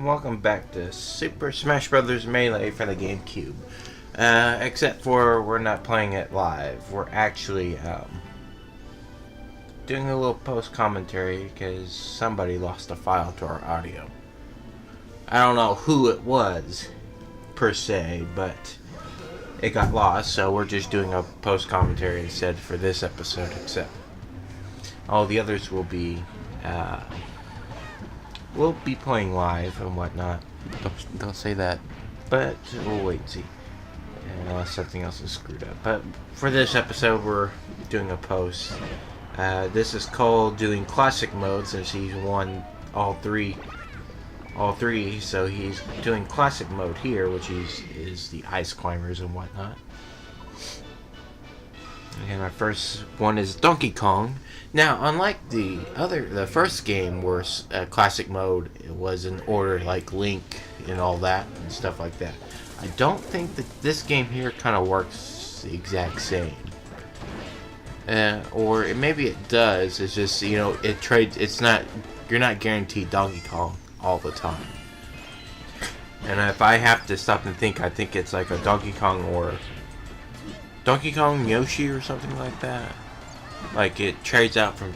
and welcome back to Super Smash Bros. Melee for the GameCube. Except for we're not playing it live. We're actually doing a little post-commentary because somebody lost a file to our audio. I don't know who it was, per se, but it got lost, so we're just doing a post-commentary instead for this episode, except all the others will be playing live and whatnot. Don't say that. But we'll wait and see. Unless something else is screwed up. But for this episode, we're doing a post. This is called doing classic mode since he's won all three. So he's doing classic mode here, which is the ice climbers and whatnot. And our first one is Donkey Kong. Now, unlike the first game where classic mode was in order like Link and all that and stuff like that, I don't think that this game here kind of works the exact same. Or maybe it does. It's just, you know, it trades. It's not. You're not guaranteed Donkey Kong all the time. And if I have to stop and think, I think it's like a Donkey Kong or Donkey Kong Yoshi or something like that. Like it trades out from.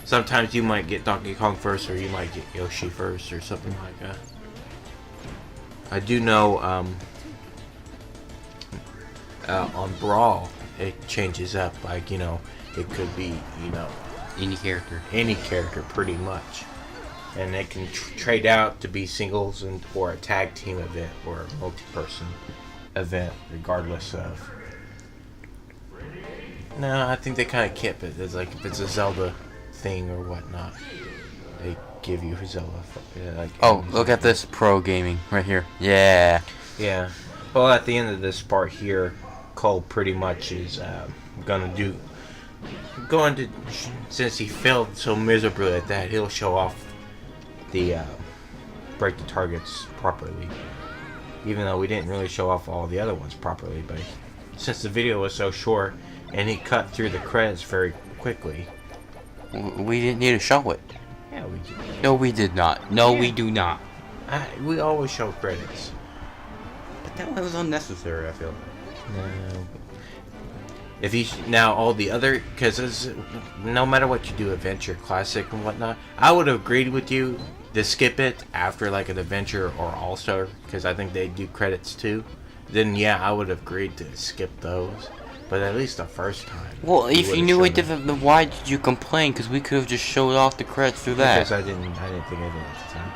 Sometimes you might get Donkey Kong first, or you might get Yoshi first, or something like that. I do know on Brawl it changes up. Like, you know, it could be, you know, Any character pretty much, and it can trade out to be singles and or a tag team event or a multi-person event, regardless of. No, I think they kind of kept it. It's like if it's a Zelda thing or whatnot, they give you Zelda. Like, oh, look at this pro gaming right here. Yeah. Yeah. Well, at the end of this part here, Cole pretty much is going to, since he failed so miserably at that, he'll show off the break the targets properly. Even though we didn't really show off all the other ones properly, but since the video was so short and he cut through the credits very quickly. We didn't need to show it. Yeah, we did. No, we did not. No, we do not. We always show credits. But that was unnecessary, I feel. No. If you now all the other, because no matter what you do, adventure, classic, and whatnot, I would have agreed with you to skip it after like an adventure or all-star, because I think they do credits too. Then yeah, I would have agreed to skip those. But at least the first time. Well, if you knew it different, then why did you complain? Because we could have just showed off the credits through that. Because I didn't think of it at the time.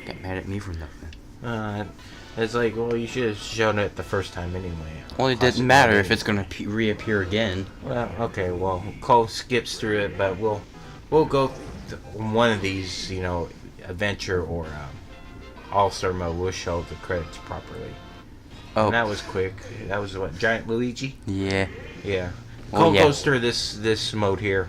Get mad at me for nothing. It's like, well, you should have shown it the first time anyway. Well, it doesn't matter if it's gonna reappear again. Well, okay, well, Cole skips through it, but we'll go one of these, you know, adventure or all-star mode. We'll show the credits properly. Oh, and that was quick. That was what, Giant Luigi? Yeah. Yeah. Well, Cole yeah. goes through this mode here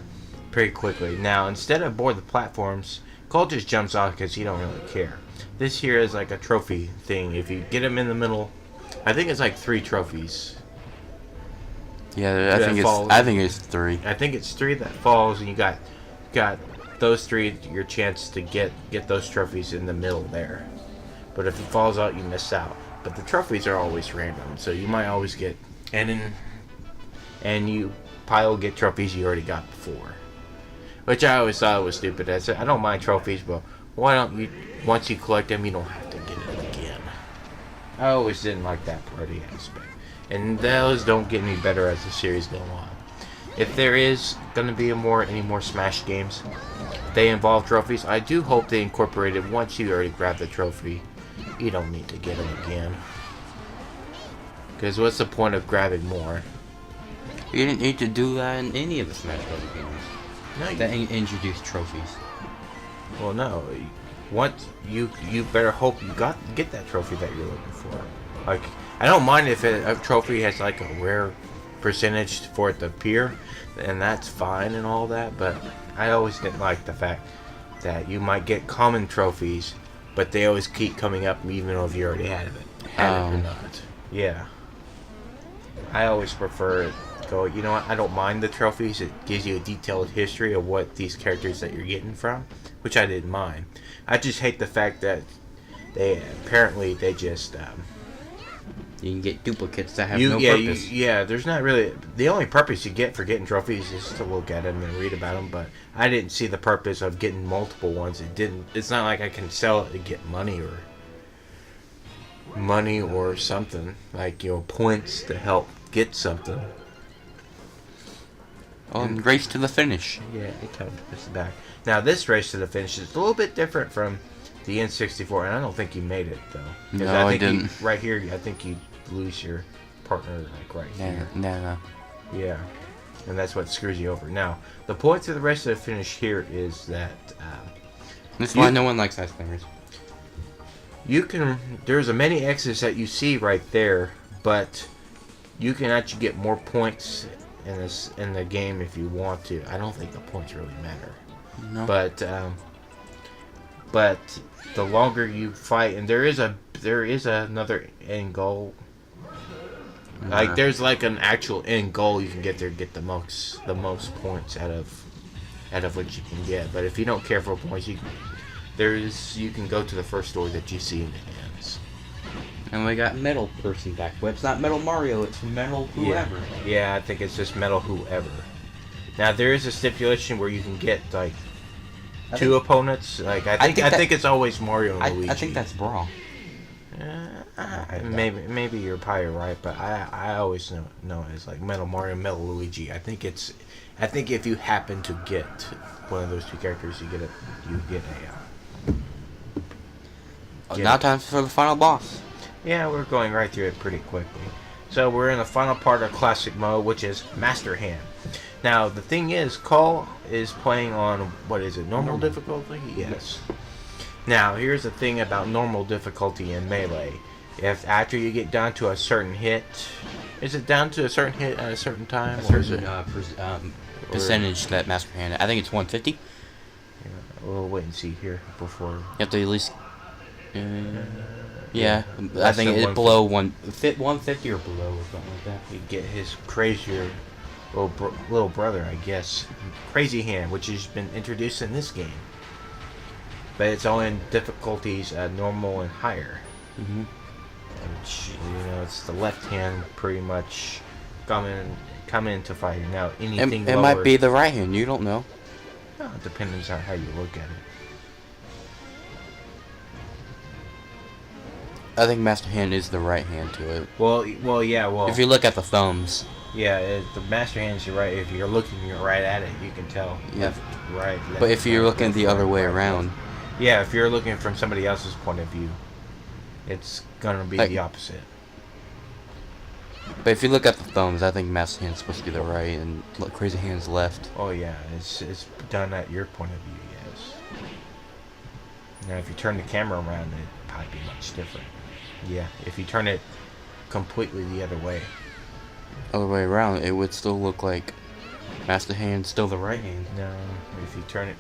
pretty quickly. Now, instead of board the platforms, Cole just jumps off because he don't really care. This here is like a trophy thing. If you get him in the middle, I think it's like 3 trophies. Yeah, I think it's 3. I think it's 3 that falls, and you got those 3. Your chance to get those trophies in the middle there. But if it falls out, you miss out. But the trophies are always random, so you might always get and you probably will get trophies you already got before, which I always thought was stupid. I said I don't mind trophies, but why don't you, once you collect them, you don't have to get it again. I always didn't like that party aspect, and those don't get any better as the series go on. If there is gonna be any more Smash games, they involve trophies. I do hope they incorporate it. Once you already grab the trophy, you don't need to get them again. Because what's the point of grabbing more? You didn't need to do that in any of the Smash Bros. Games. No, That introduced trophies. well, no. Once you better hope you get that trophy that you're looking for. Like, I don't mind if a trophy has like a rare percentage for it to appear, and that's fine and all that. But I always didn't like the fact that you might get common trophies, but they always keep coming up even though if you already had it or not. Yeah. I always prefer go, you know what, I don't mind the trophies. It gives you a detailed history of what these characters that you're getting from, which I didn't mind. I just hate the fact that they just You can get duplicates that have no purpose. there's not really, the only purpose you get for getting trophies is to look at them and read about them. But I didn't see the purpose of getting multiple ones. It's not like I can sell it to get money or something, like, you know, points to help get something. Oh, and race to the finish. Yeah, it kind of puts it back. Now this race to the finish is a little bit different from the N64, and I don't think you made it though. No, I didn't. Right here, I think you lose your partner, like right here. No. Yeah, and that's what screws you over. Now, the point to the rest of the finish here is that That's why no one likes ice climbers. there's a many X's that you see right there, but you can actually get more points in the game if you want to. I don't think the points really matter. No. But the longer you fight, and there is another end goal. Like, there's like an actual end goal you can get there, get the most points out of what you can get. But if you don't care for points, you can go to the first door that you see in the ends. And we got Metal Person back. Well, it's not Metal Mario, it's Metal whoever. Yeah, I think it's just Metal whoever. Now there is a stipulation where you can get like two opponents. Like I think it's always Mario and Luigi. I think that's Brawl. Maybe you're probably right, but I always know it as like Metal Mario, Metal Luigi. I think if you happen to get one of those two characters, you get Now time for the final boss. Yeah, we're going right through it pretty quickly. So we're in the final part of classic mode, which is Master Hand. Now the thing is, Cole is playing on, what is it, normal difficulty? Yes. Now here's the thing about normal difficulty in Melee. If after you get down to a certain hit, is it down to a certain hit at a certain time? A certain percentage that Master Hand. I think it's 150. Yeah, we'll wait and see here before. You have to at least. Yeah, I think it's below 150 or below or something like that. You get his crazier little brother, I guess, Crazy Hand, which has been introduced in this game, but it's only in difficulties normal and higher. Mm-hmm. Which, you know, it's the left hand pretty much come into fighting. Now anything it lower, might be the right hand. You don't know. No, it depends on how you look at it. I think Master Hand is the right hand to it. Well, yeah. Well, if you look at the thumbs. Yeah, the Master Hand's right. If you're looking right at it, you can tell. Yeah. Left, right. Left, but if you're looking the other way right, around. left. Yeah, if you're looking from somebody else's point of view, it's gonna be the opposite. But if you look at the thumbs, I think Master Hand's supposed to be the right and Crazy Hand's left. Oh yeah, it's done at your point of view. Yes. Now, if you turn the camera around, it'd probably be much different. Yeah, if you turn it completely the other way. Other way around, it would still look like Master Hand's still the right hand. No, if you turn it,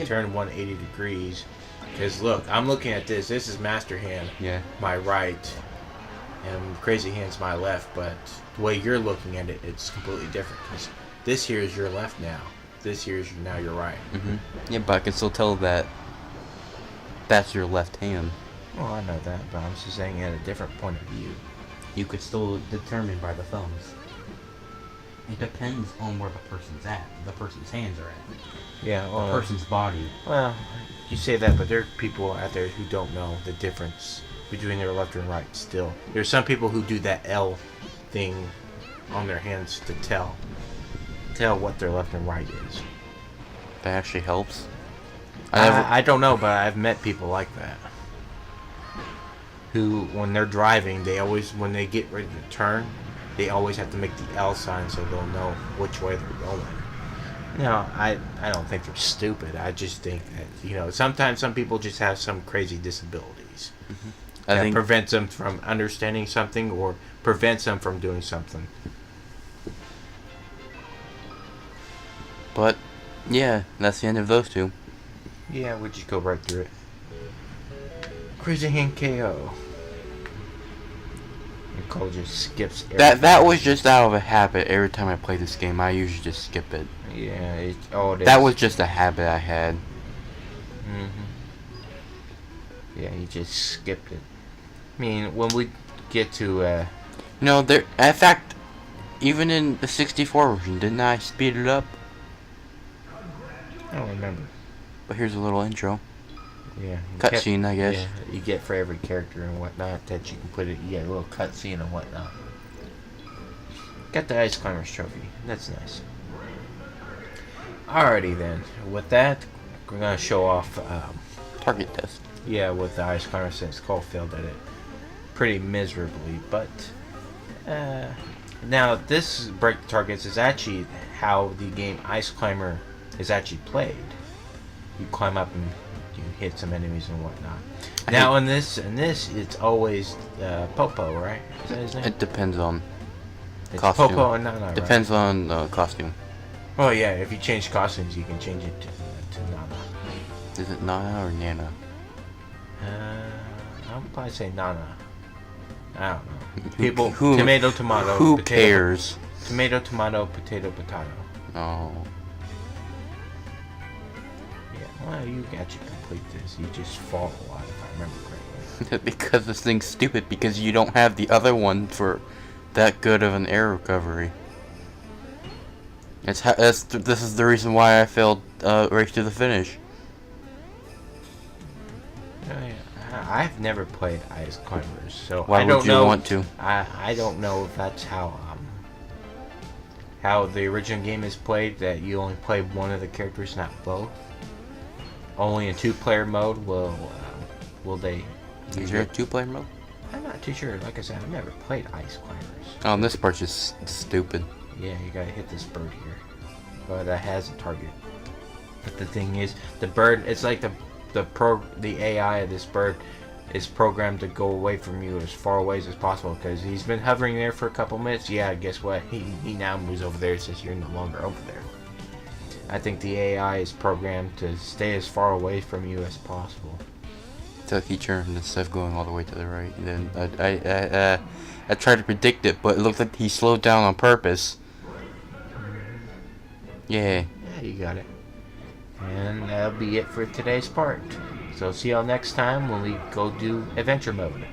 turn 180 degrees. Because look, I'm looking at this. This is Master Hand. Yeah. My right, and Crazy Hand's my left. But the way you're looking at it, it's completely different. Because this here is your left now. This here is now your right. Mm-hmm. Yeah, but I can still tell that that's your left hand. Well, I know that, but I'm just saying at a different point of view. You could still determine by the thumbs. It depends on where the person's at. The person's hands are at. Yeah, well, the person's body. Well, you say that, but there are people out there who don't know the difference between their left and right still. There's some people who do that L thing on their hands to tell what their left and right is. That actually helps? I don't know, but I've met people like that. Who, when they're driving, when they get ready to turn, they always have to make the L sign so they'll know which way they're going. No, I don't think they're stupid. I just think that, you know, sometimes some people just have some crazy disabilities. Mm-hmm. That prevents them from understanding something or prevents them from doing something. But, yeah, that's the end of those two. Yeah, we'll just go right through it. Crazy Hand KO. Nicole just skips That was just out of a habit. Every time I play this game, I usually just skip it. Yeah, it is. That was just a habit I had. Yeah, you just skipped it. I mean, when we get to, No, there. In fact, even in the 64 version, didn't I speed it up? I don't remember. But here's a little intro. Yeah. Cutscene, I guess. Yeah, you get for every character and whatnot that you can put it. You get a little cutscene and whatnot. Got the Ice Climbers trophy. That's nice. Alrighty then. With that, we're gonna show off. Target test. Yeah, with the Ice Climber, since Cole failed at it pretty miserably. But now this break the targets is actually how the game Ice Climber is actually played. You climb up and you hit some enemies and whatnot. Now in this, it's always Popo, right? Is that his name? It depends on It's costume. Popo and Nana, Depends right? on costume. Oh yeah, if you change costumes, you can change it to Nana. Is it Nana or Nana? I'll probably say Nana. I don't know. People, tomato, tomato. Who potato, cares? Tomato, tomato, potato, potato. Oh. Yeah, well, you actually complete this. You just fall a lot, if I remember correctly. Because this thing's stupid, because you don't have the other one for that good of an air recovery. This is the reason why I failed Race to the Finish. Oh, yeah. I've never played Ice Climbers, so Why I don't would you know. want to? I don't know if that's how the original game is played. That you only play one of the characters, not both. Only in two-player mode will they? Is there a two-player mode? I'm not too sure. Like I said, I've never played Ice Climbers. Oh, and this part's just stupid. Yeah, you gotta hit this bird here. But that has a target. But the thing is, the bird, it's like the AI of this bird is programmed to go away from you as far away as possible, because he's been hovering there for a couple minutes. Yeah, guess what? He now moves over there and says you're no longer over there. I think the AI is programmed to stay as far away from you as possible. Until he turned instead of going all the way to the right. And then I tried to predict it, but it looked like he slowed down on purpose. Yeah. Yeah, you got it. And that'll be it for today's part. So see y'all next time when we go do adventure mode.